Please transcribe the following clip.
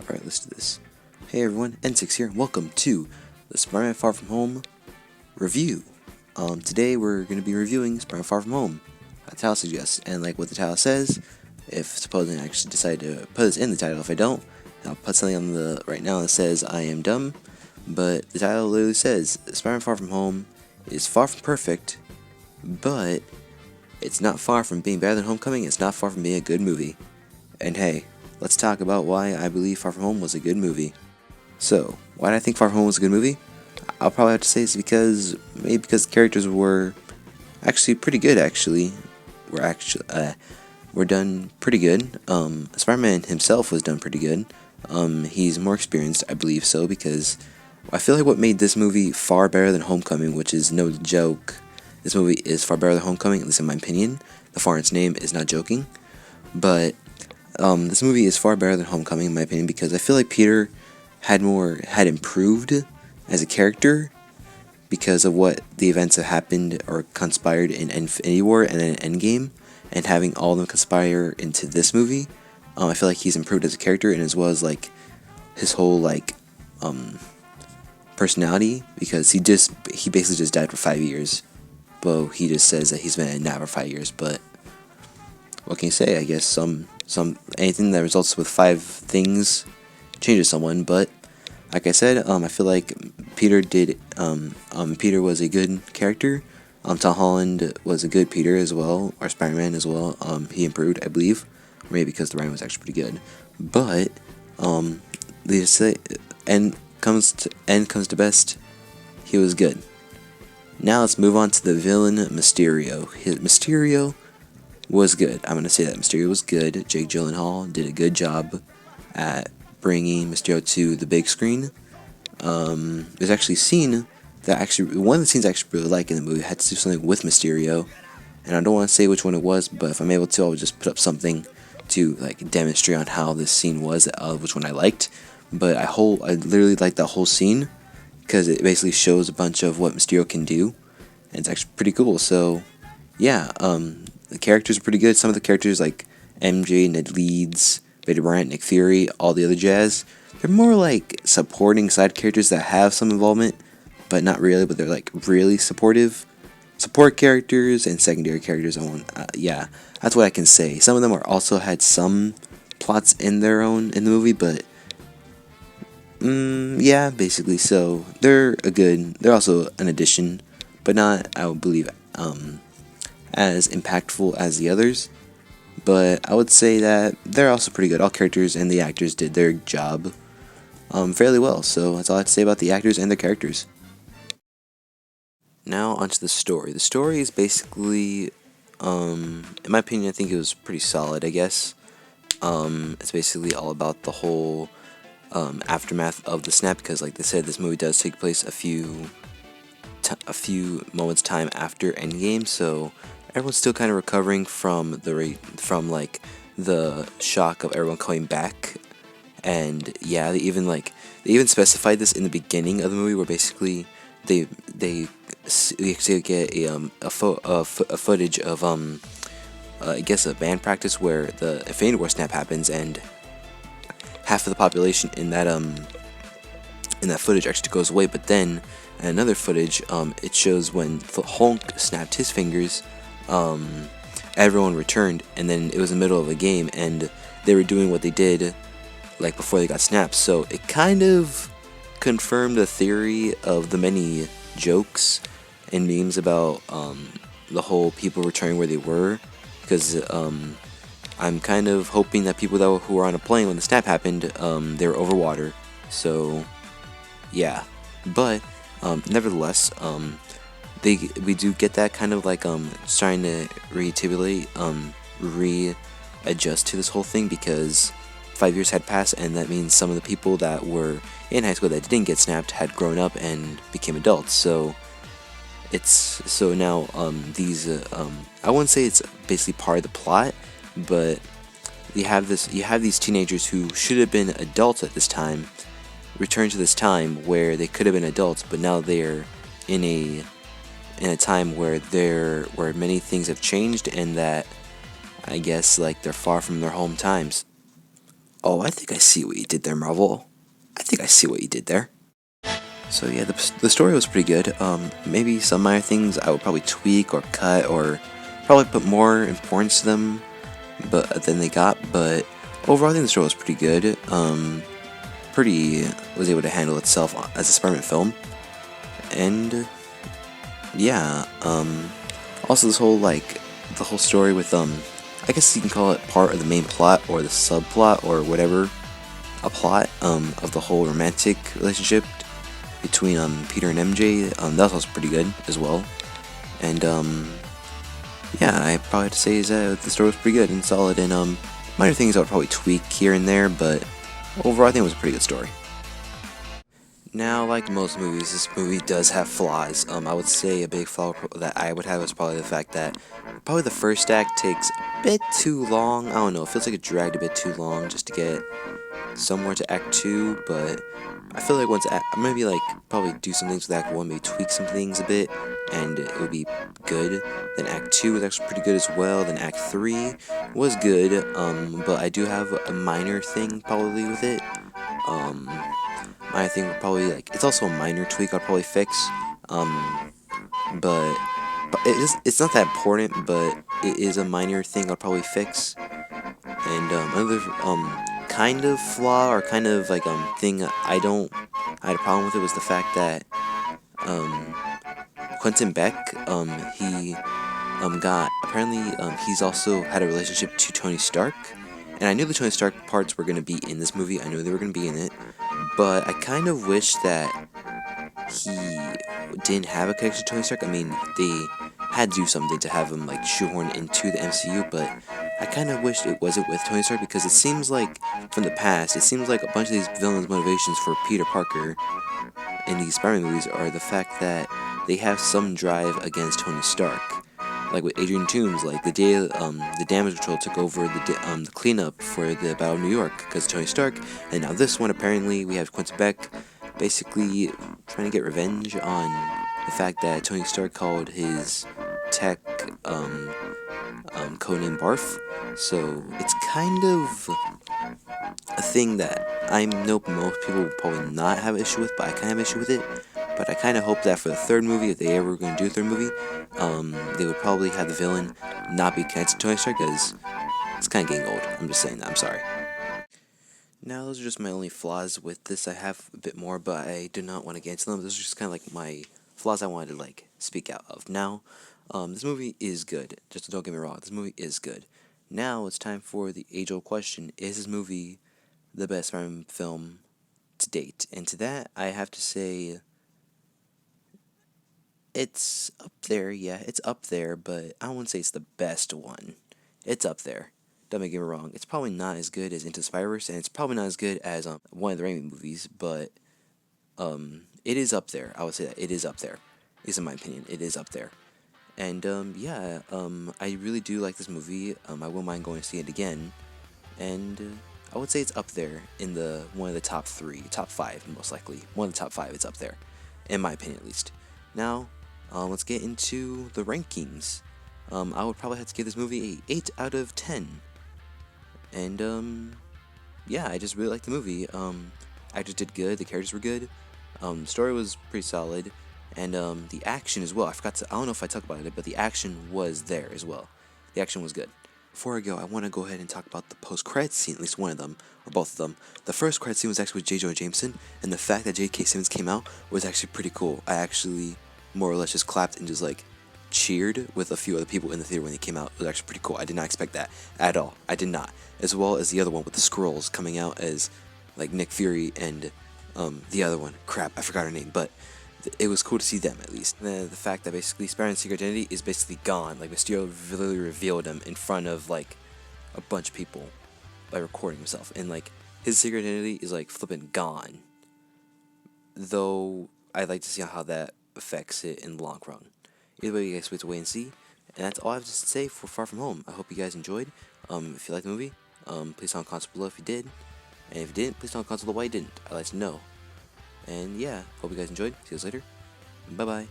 Alright, let's do this. Hey everyone, N6 here, and welcome to the Spider-Man Far From Home review. Today we're going to be reviewing Spider-Man Far From Home. The title suggests, and like what the title says, if supposing I actually decide to put this in the title, if I don't, I'll put something on the right now that says I am dumb, but the title literally says, Spider-Man Far From Home is far from perfect, but it's not far from being better than Homecoming, it's not far from being a good movie. And hey, let's talk about why I believe Far From Home was a good movie. So, why do I think Far From Home was a good movie? I'll probably have to say it's because the characters were actually pretty good. Were done pretty good. Spider-Man himself was done pretty good. He's more experienced, I believe so, because I feel like what made this movie far better than Homecoming, which is no joke. This movie is far better than Homecoming, at least in my opinion. The foreign's name is not joking, but this movie is far better than Homecoming in my opinion because I feel like Peter had improved as a character because of what the events that happened or conspired in Infinity War and then Endgame, and having all of them conspire into this movie. I feel like he's improved as a character, and as well as like his whole personality, because he basically just died for 5 years. Well, he just says that he's been in that for 5 years, but what can you say? I guess anything that results with 5 things changes someone. But like I said, I feel like Peter was a good character. Tom Holland was a good Peter as well, or Spider-Man as well. He improved, I believe, maybe because the writing was actually pretty good. But they say end comes to best. He was good. Now let's move on to the villain, Mysterio. Mysterio was good. I'm going to say that Mysterio was good. Jake Gyllenhaal did a good job at bringing Mysterio to the big screen. There's actually a scene that one of the scenes I actually really like in the movie had to do something with Mysterio, and I don't want to say which one it was, but if I'm able to, I'll just put up something to demonstrate on how this scene was, which one I liked. But I literally like that whole scene because it basically shows a bunch of what Mysterio can do, and it's actually pretty cool. So yeah, the characters are pretty good. Some of the characters like MJ, Ned Leeds, Betty Bryant, Nick Fury, all the other jazz, they're more like supporting side characters that have some involvement, but not really, but they're like really supportive. Support characters and secondary characters yeah, that's what I can say. Some of them also had some plots in the movie, but yeah, basically. So they're also an addition, but not, I would believe, as impactful as the others. But I would say that they're also pretty good. All characters and the actors did their job fairly well. So that's all I have to say about the actors and their characters. Now onto the story. The story is basically, in my opinion, I think it was pretty solid, I guess. It's basically all about the whole aftermath of the snap, because like they said, this movie does take place a few moments time after Endgame, so everyone's still kind of recovering from the shock of everyone coming back. And yeah, they even specified this in the beginning of the movie, where basically we actually get a footage of I guess a band practice where the Infinity War snap happens, and half of the population in that footage actually goes away. But then in another footage, it shows when Hulk snapped his fingers, everyone returned, and then it was in the middle of a game, and they were doing what they did before they got snapped. So it kind of confirmed the theory of the many jokes and memes about the whole people returning where they were, because I'm kind of hoping that people who were on a plane when the snap happened, they were over water. So yeah, but nevertheless, we do get that kind of trying to readjust to this whole thing, because 5 years had passed, and that means some of the people that were in high school that didn't get snapped had grown up and became adults. So now I wouldn't say it's basically part of the plot, but you have these teenagers who should have been adults at this time return to this time where they could have been adults, but now they're in a time where many things have changed, and that I guess they're far from their home times. Oh, I think I see what you did there, Marvel. I think I see what you did there. So yeah, the story was pretty good. Maybe some minor things I would probably tweak or cut or probably put more importance to them, but than they got. But overall, I think the story was pretty good. Pretty was able to handle itself as a Spider-Man film, and yeah. Also, this whole the whole story with I guess you can call it part of the main plot or the subplot or whatever, a plot of the whole romantic relationship between Peter and MJ. That was pretty good as well, and yeah, I probably have to say is that the story was pretty good and solid, and minor things I would probably tweak here and there, but overall I think it was a pretty good story. Now, like most movies, this movie does have flaws. I would say a big flaw that I would have is probably the fact that probably the first act takes a bit too long. I don't know, it feels like it dragged a bit too long just to get somewhere to Act 2, but I feel like I'm gonna be probably do some things with Act 1, maybe tweak some things a bit, and it would be good. Then Act 2 was actually pretty good as well. Then Act 3 was good, but I do have a minor thing probably with it. My thing would probably it's also a minor tweak I'd probably fix, but it's not that important, but it is a minor thing I'd probably fix. And another kind of flaw or kind of thing I had a problem with it was the fact that Quentin Beck he got apparently he's also had a relationship to Tony Stark, and I knew the Tony Stark parts were gonna be in this movie. I knew they were gonna be in it, but I kind of wish that he didn't have a connection to Tony Stark. I mean, they had to do something to have him shoehorn into the MCU, but I kind of wished it wasn't with Tony Stark, because it seems like from the past, it seems like a bunch of these villains' motivations for Peter Parker in these Spider-Man movies are the fact that they have some drive against Tony Stark. Like with Adrian Toomes, the day the Damage Control took over the cleanup for the Battle of New York because of Tony Stark, and now this one apparently we have Quentin Beck basically trying to get revenge on the fact that Tony Stark called his tech codename Barf. So it's kind of a thing that I know most people will probably not have an issue with, but I kind of have an issue with it. But I kind of hope that for the third movie, if they ever were going to do a third movie, they would probably have the villain not be connected to Tony Stark, because it's kind of getting old. I'm just saying that. I'm sorry. Now, those are just my only flaws with this. I have a bit more, but I do not want to get into them. Those are just kind of my flaws I wanted to speak out of. Now, this movie is good. Just don't get me wrong. This movie is good. Now it's time for the age-old question: is this movie the best Spider-Man film to date? And to that, I have to say it's up there. Yeah, it's up there, but I wouldn't say it's the best one. It's up there. Don't get me wrong. It's probably not as good as Into the Spider-Verse, and it's probably not as good as one of the Raimi movies, but it is up there. I would say that it is up there. At least in my opinion, it is up there. And yeah, I really do like this movie. I wouldn't mind going to see it again, and I would say it's up there in one of the top 3, top 5 most likely. One of the top 5. It's up there, in my opinion at least. Now, let's get into the rankings. I would probably have to give this movie a 8 out of 10. And yeah, I just really liked the movie. Actors did good, the characters were good, the story was pretty solid, and the action as well. I don't know if I talked about it, but the action was there as well. The action was good. Before I go, I want to go ahead and talk about the post-credits scene, at least one of them, or both of them. The first credit scene was actually with J. Jonah Jameson, and the fact that J.K. Simmons came out was actually pretty cool. I actually more or less just clapped and just cheered with a few other people in the theater when they came out. It was actually pretty cool. I did not expect that at all. I did not. As well as the other one with the Skrulls coming out as Nick Fury and the other one. Crap, I forgot her name, but it was cool to see them at least. The fact that basically Spider-Man's secret identity is basically gone. Mysterio really revealed him in front of a bunch of people by recording himself, and his secret identity is flipping gone. Though I'd like to see how that affects it in the long run. Either way, you guys wait to wait and see. And that's all I have to say for Far From Home. I hope you guys enjoyed. If you liked the movie, please tell on comments below if you did. And if you didn't, please tell on comments below why you didn't. I'd like to know. And yeah, hope you guys enjoyed. See you guys later. Bye bye.